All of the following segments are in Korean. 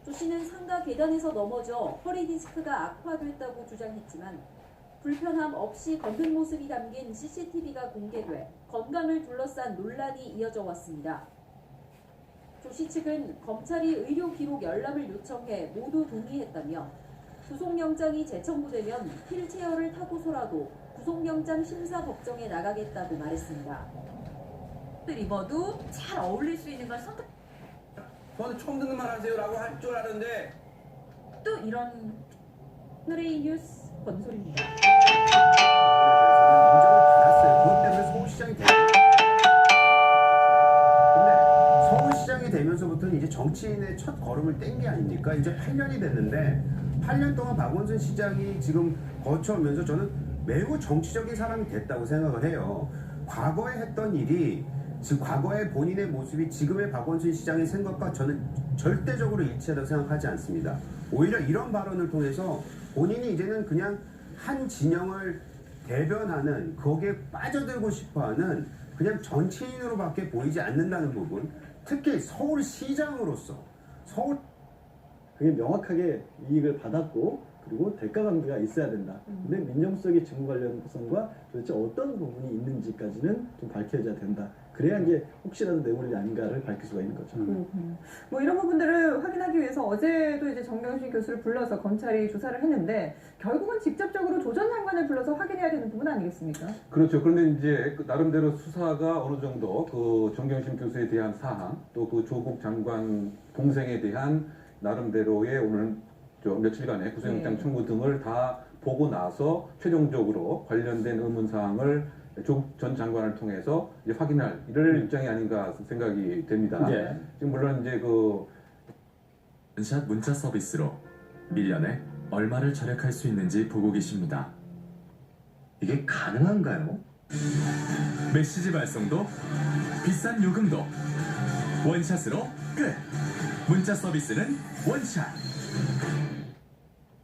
조 씨는 상가 계단에서 넘어져 허리 디스크가 악화됐다고 주장했지만 불편함 없이 걷는 모습이 담긴 CCTV가 공개돼 건강을 둘러싼 논란이 이어져 왔습니다. 조 씨 측은 검찰이 의료 기록 열람을 요청해 모두 동의했다며 구속영장이 재청구되면 휠체어를 타고서라도 구속영장 심사 법정에 나가겠다고 말했습니다. 입어도 잘 어울릴 수 있는 걸 선택. 저는 처음 듣는 말 하세요라고 할 줄 아는데 또 이런 하늘의 뉴스 권솔입니다. 인정을 받았어요. 그것 때문에 서울시장이 근데 서울시장이 되면서부터는 이제 정치인의 첫 걸음을 뗀 게 아닙니까? 이제 8년이 됐는데 8년 동안 박원순 시장이 지금 거쳐오면서 저는 매우 정치적인 사람이 됐다고 생각을 해요. 과거에 했던 일이 즉 과거의 본인의 모습이 지금의 박원순 시장의 생각과 저는 절대적으로 일치하다고 생각하지 않습니다. 오히려 이런 발언을 통해서 본인이 이제는 그냥 한 진영을 대변하는 거기에 빠져들고 싶어하는 그냥 정치인으로밖에 보이지 않는다는 부분, 특히 서울시장으로서 그게 명확하게 이익을 받았고 그리고 대가 관계가 있어야 된다. 근데 민정수석의 직무 관련성과 도대체 어떤 부분이 있는지까지는 좀 밝혀져야 된다. 그래야 이제 혹시라도 뇌물이 아닌가를 밝힐 수가 있는 거죠. 뭐 이런 부분들을 확인하기 위해서 어제도 이제 정경심 교수를 불러서 검찰이 조사를 했는데 결국은 직접적으로 조 전 장관을 불러서 확인해야 되는 부분 아니겠습니까? 그렇죠. 그런데 이제 나름대로 수사가 어느 정도 그 정경심 교수에 대한 사항, 또 그 조국 장관 동생에 대한 나름대로의 오늘 며칠간의 구속영장 청구 등을 다 보고 나서 최종적으로 관련된 의문사항을 조국 전 장관을 통해서 이제 확인할 이럴 입장이 아닌가 생각이 됩니다. 네. 지금 물론 이제 그 원샷 문자 서비스로 1년에 얼마를 절약할 수 있는지 보고 계십니다. 이게 가능한가요? 메시지 발송도 비싼 요금도 원샷으로 끝! 문자 서비스는 원샷!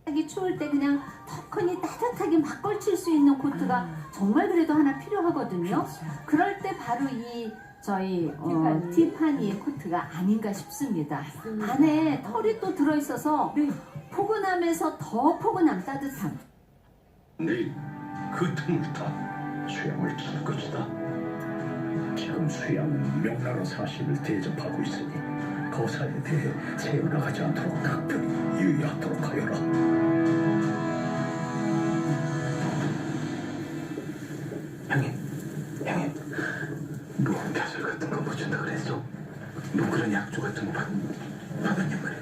하기 추울 때 그냥 턱하니 따뜻하게 막 걸칠 수 있는 코트가 정말 그래도 하나 필요하거든요. 그럴 때 바로 이 저희 티파니의 코트가 아닌가 싶습니다. 안에 털이 또 들어있어서 포근함에서 더 포근함, 따뜻함. 내일 그 틈을 타 수양을 칠 것이다. 지금 수양은 명나라 사신을 대접하고 있으니 거사에 대해 새어나가지 않도록 각별히 유의하도록 하여라. 형님, 누군 벼슬 같은 거 못 준다 그랬어? 뭐 그런 약조 같은 거 받았냔 말이야.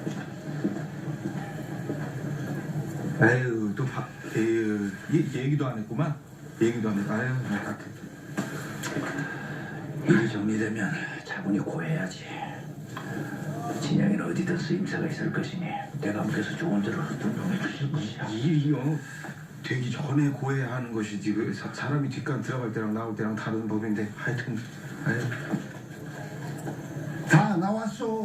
아유 또 얘기도 안 했구만. 얘기도 안 했고 아유 일이 정리되면 차분히 고해야지. 진영이는 어디든 쓰임새가 있을 것이니 대감께서 좋은 대로 등용해 주실 것이야. 일이요 되기 전에 고해야 하는 것이지 그 사람이 뒷간 들어갈 때랑 나올 때랑 다른 법인데 하여튼 아유 다 나왔어.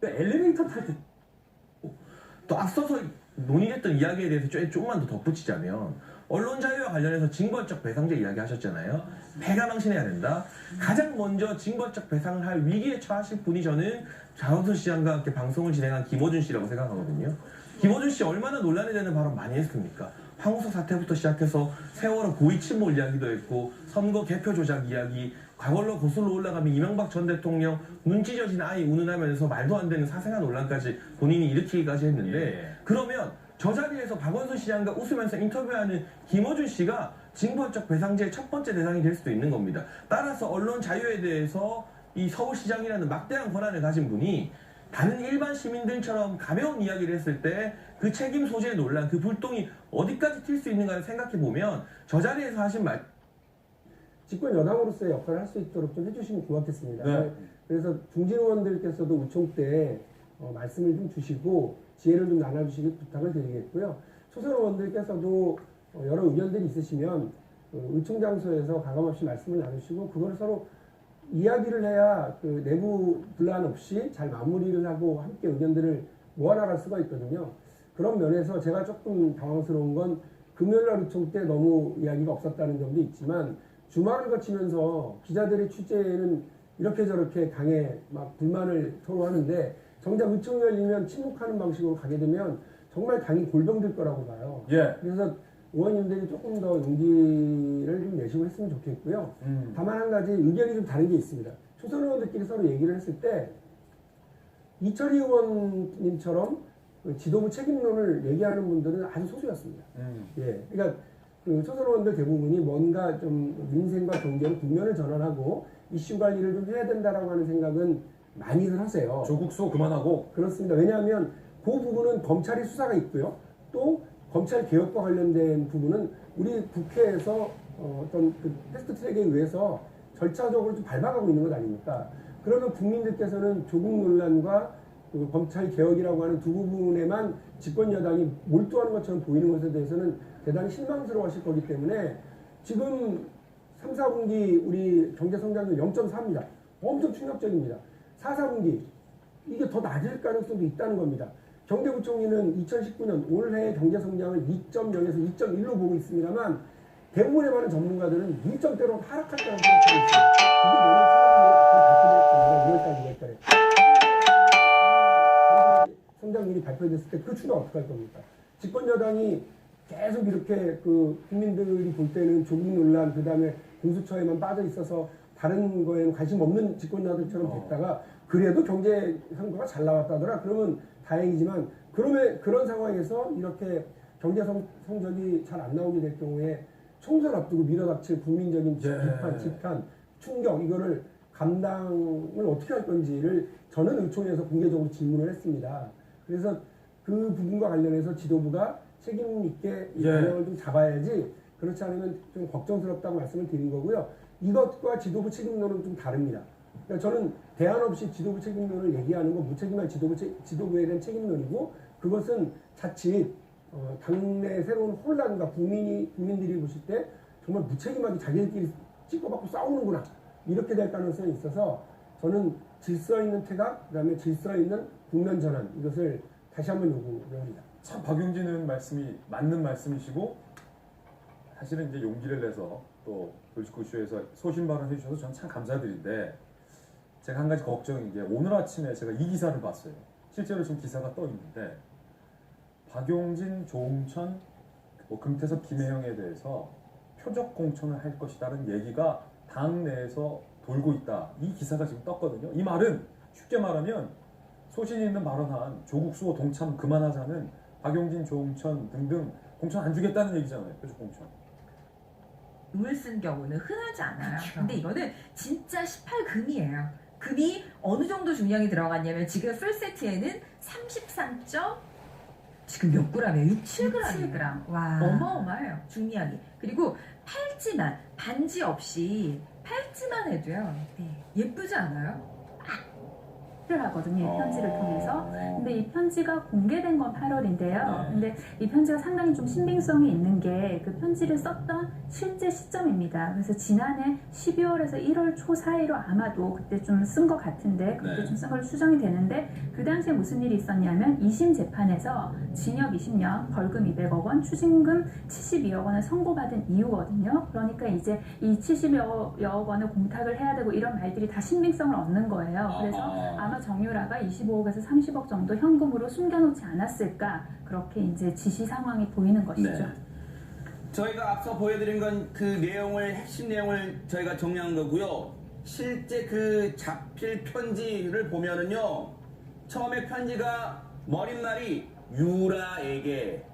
엘리베이터 탈 때 또 앞서서 논의했던 이야기에 대해서 조금만 더 덧붙이자면 언론 자유와 관련해서 징벌적 배상제 이야기 하셨잖아요. 배가 망신해야 된다. 가장 먼저 징벌적 배상을 할 위기에 처하실 분이 저는 박원순 시장과 함께 방송을 진행한 김어준 씨라고 생각하거든요. 김어준 씨 얼마나 논란이 되는 발언 많이 했습니까? 황우석 사태부터 시작해서 세월호 고의 침몰 이야기도 했고 선거 개표 조작 이야기, 과거로 고슬로 올라가면 이명박 전 대통령 눈 찢어진 아이 운운하면서 말도 안 되는 사생아 논란까지 본인이 일으키기까지 했는데 그러면 저 자리에서 박원순 시장과 웃으면서 인터뷰하는 김어준 씨가 징벌적 배상제의 첫 번째 대상이 될 수도 있는 겁니다. 따라서 언론 자유에 대해서 이 서울시장이라는 막대한 권한을 가진 분이 다른 일반 시민들처럼 가벼운 이야기를 했을 때 그 책임 소재의 논란, 그 불똥이 어디까지 튈 수 있는가를 생각해보면 저 자리에서 하신 말 집권 여당으로서의 역할을 할 수 있도록 좀 해주시면 고맙겠습니다. 네. 그래서 중진 의원들께서도 우총 때 말씀을 좀 주시고 지혜를 좀 나눠주시길 부탁을 드리겠고요. 초선 의원들께서도 여러 의견들이 있으시면 의총 장소에서 가감없이 말씀을 나누시고 그걸 서로 이야기를 해야 그 내부 분란 없이 잘 마무리를 하고 함께 의견들을 모아나갈 수가 있거든요. 그런 면에서 제가 조금 당황스러운 건 금요일날 의총 때 너무 이야기가 없었다는 점도 있지만 주말을 거치면서 기자들의 취재는 이렇게 저렇게 당에 막 불만을 토로하는데 정작 의총이 열리면 침묵하는 방식으로 가게 되면 정말 당이 골병들 거라고 봐요. 예. 그래서 의원님들이 조금 더 용기를 좀 내시고 했으면 좋겠고요. 다만 한 가지 의견이 좀 다른 게 있습니다. 초선 의원들끼리 서로 얘기를 했을 때 이철희 의원님처럼 그 지도부 책임론을 얘기하는 분들은 아주 소수였습니다. 예, 그러니까 그 초선 의원들 대부분이 뭔가 좀 민생과 경제로 국면을 전환하고 이슈 관리를 좀 해야 된다라고 하는 생각은 많이들 하세요. 조국 수호 그만하고. 그렇습니다. 왜냐하면 그 부분은 검찰이 수사가 있고요. 또 검찰 개혁과 관련된 부분은 우리 국회에서 어떤 그 패스트 트랙에 의해서 절차적으로 좀 밟아가고 있는 것 아닙니까? 그러면 국민들께서는 조국 논란과 그 검찰 개혁이라고 하는 두 부분에만 집권 여당이 몰두하는 것처럼 보이는 것에 대해서는 대단히 실망스러워하실 거기 때문에 지금 3, 4분기 우리 경제 성장률 0.4입니다. 엄청 충격적입니다. 4, 4분기 이게 더 낮을 가능성도 있다는 겁니다. 경제부총리는 2019년 올해 경제 성장을 2.0에서 2.1로 보고 있습니다만 대부분의 많은 전문가들은 1점대로 하락할 가능성이 있습니다. 그게 내년 2월달에 성장률이 발표됐을 때 그 추가 어떻게 할 겁니까? 집권 여당이 계속 이렇게 그 국민들이 볼 때는 조국 논란 그다음에 공수처에만 빠져 있어서 다른 거에는 관심 없는 집권 여당처럼 됐다가 그래도 경제 성과가 잘 나왔다더라. 그러면 다행이지만 그런 상황에서 이렇게 경제 성적이 잘 안 나오게 될 경우에 총선 앞두고 밀어닥칠 국민적인 비판, 집단, 충격 이거를 감당을 어떻게 할 건지를 저는 의총에서 공개적으로 질문을 했습니다. 그래서 그 부분과 관련해서 지도부가 책임 있게 이 방향을 좀 잡아야지 그렇지 않으면 좀 걱정스럽다고 말씀을 드린 거고요. 이것과 지도부 책임론은 좀 다릅니다. 그러니까 저는 대안 없이 지도부 책임론을 얘기하는 건 무책임한 지도부에 대한 책임론이고 그것은 자칫 당내 새로운 혼란과 국민들이 보실 때 정말 무책임하게 자기들끼리 찍고받고 싸우는구나 이렇게 될 가능성이 있어서 저는 질서 있는 태각 그다음에 질서 있는 국면 전환 이것을 다시 한번 요구를 합니다. 참 박용진 의원 말씀이 맞는 말씀이시고 사실은 이제 용기를 내서 또 돌직구쇼에서 소신 발언 해주셔서 저는 참 감사드린데 제가 한 가지 걱정인 게 오늘 아침에 제가 이 기사를 봤어요. 실제로 지금 기사가 떠 있는데 박용진, 조응천, 금태섭, 김혜영에 대해서 표적 공천을 할 것이라는 얘기가 당 내에서 돌고 있다. 이 기사가 지금 떴거든요. 이 말은 쉽게 말하면 소신 있는 발언한 조국 수호 동참 그만하자는 박용진, 조응천 등등 공천 안 주겠다는 얘기잖아요. 표적 공천. 룰 쓴 경우는 흔하지 않아요. 근데 이거는 진짜 18금이에요. 금이 어느 정도 중량이 들어갔냐면 지금 풀세트에는 33점 지금 몇 g이에요? 6, 7g. 와. 어마어마해요. 중량이. 그리고 팔찌만 반지 없이 팔찌만 해도요. 네. 예쁘지 않아요? 하거든요. 이 편지를 통해서. 근데 이 편지가 공개된 건 8월인데요. 근데 이 편지가 상당히 좀 신빙성이 있는 게 그 편지를 썼던 실제 시점입니다. 그래서 지난해 12월에서 1월 초 사이로 아마도 그때 좀 쓴 것 같은데 그때 좀 쓴 걸로 추정이 되는데 그 당시에 무슨 일이 있었냐면 2심 재판에서 징역 20년, 벌금 200억 원, 추징금 72억 원을 선고받은 이유거든요. 그러니까 이제 이 70여 원을 공탁을 해야 되고 이런 말들이 다 신빙성을 얻는 거예요. 그래서 아마 정유라가 25억에서 30억 정도 현금으로 숨겨놓지 않았을까 그렇게 이제 지시 상황이 보이는 것이죠. 네. 저희가 앞서 보여드린 건 그 내용을 핵심 내용을 저희가 정리한 거고요. 실제 그 자필 편지를 보면은요. 처음에 편지가 머릿말이 유라에게로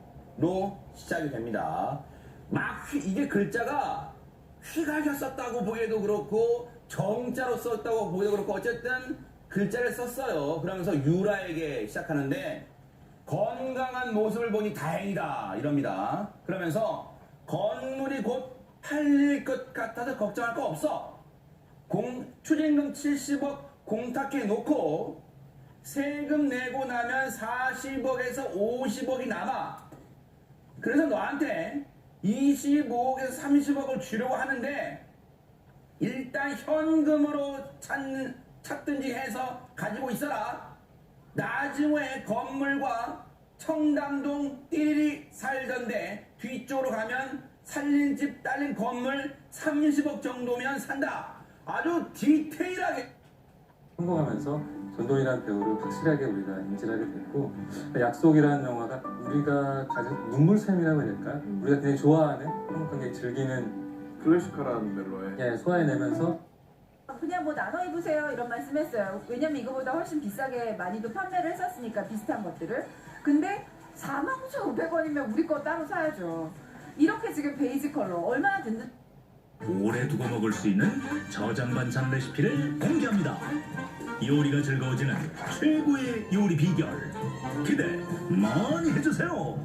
시작이 됩니다. 막 이게 글자가 휘갈겨 썼다고 보기에도 그렇고 정자로 썼다고 보기도 그렇고 어쨌든 글자를 썼어요. 그러면서 유라에게 시작하는데 건강한 모습을 보니 다행이다 이럽니다. 그러면서 건물이 곧 팔릴 것 같아서 걱정할 거 없어. 추징금 70억 공탁해 놓고 세금 내고 나면 40억에서 50억이 남아. 그래서 너한테 25억에서 30억을 주려고 하는데 일단 현금으로 찾든지 해서 가지고 있어라. 나중에 건물과 청담동 띠리 살던데 뒤쪽으로 가면 살린 집 딸린 건물 30억 정도면 산다. 아주 디테일하게 성공하면서 전도연이라는 배우를 확실하게 우리가 인지하게 됐고 약속이라는 영화가 우리가 가진 눈물샘이라고 해야 될까? 우리가 되게 좋아하는 한국 관객이 즐기는 클래식한 멜로에 예, 소화해내면서 그냥 뭐 나눠 입으세요 이런 말씀했어요. 왜냐면 이거보다 훨씬 비싸게 많이도 판매를 했었으니까 비슷한 것들을. 근데 49,500원이면 우리 거 따로 사야죠. 이렇게 지금 베이지 컬러 얼마나 든든. 오래 두고 먹을 수 있는 저장 반찬 레시피를 공개합니다. 요리가 즐거워지는 최고의 요리 비결 기대 많이 해주세요.